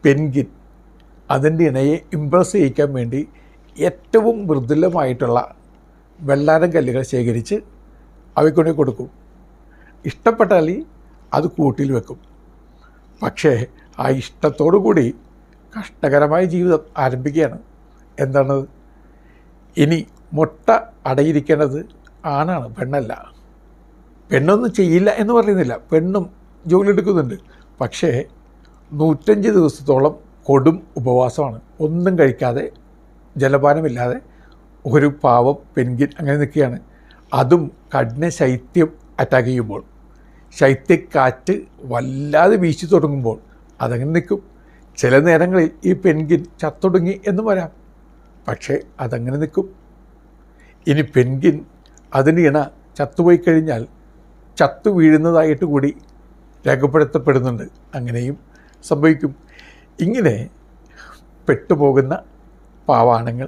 Penguin അതിൻ്റെ ഇണയെ Impress ചെയ്യിക്കാൻ വേണ്ടി ഏറ്റവും മൃദുലമായിട്ടുള്ള വെള്ളാരം കല്ലുകൾ ശേഖരിച്ച് അവയ്ക്കൊണ്ടേ കൊടുക്കും. ഇഷ്ടപ്പെട്ടാൽ അത് കൂട്ടിൽ വെക്കും. പക്ഷേ ആ ഇഷ്ടത്തോടു കൂടി കഷ്ടകരമായ ജീവിതം ആരംഭിക്കുകയാണ്. എന്താണ്? ഇനി മുട്ട അടയിരിക്കേണ്ടത് ആണാണ്, പെണ്ണല്ല. പെണ്ണൊന്നും ചെയ്യില്ല എന്ന് പറയുന്നില്ല, പെണ്ണും ജോലി എടുക്കുന്നുണ്ട്. പക്ഷേ 105 ദിവസത്തോളം കൊടും ഉപവാസമാണ്. ഒന്നും കഴിക്കാതെ ജലപാനമില്ലാതെ ഒരു പാവം പെൻഗിൻ അങ്ങനെ നിൽക്കുകയാണ്. അതും കഠിന ശൈത്യം അറ്റാക്ക് ചെയ്യുമ്പോൾ, ശൈത്യക്കാറ്റ് വല്ലാതെ വീശി തുടങ്ങുമ്പോൾ അതങ്ങനെ നിൽക്കും. ചില നേരങ്ങളിൽ ഈ പെൻഗിൻ ചത്തൊടുങ്ങി എന്നും വരാം. പക്ഷേ അതങ്ങനെ നിൽക്കും. ഇനി പെൻഗിൻ അതിന് ഇണ ചത്തുപോയി കഴിഞ്ഞാൽ ചത്തു വീഴുന്നതായിട്ട് കൂടി രേഖപ്പെടുത്തപ്പെടുന്നുണ്ട്. അങ്ങനെയും സംഭവിക്കും. ഇങ്ങനെ പെട്ടുപോകുന്ന പാവാണങ്ങൾ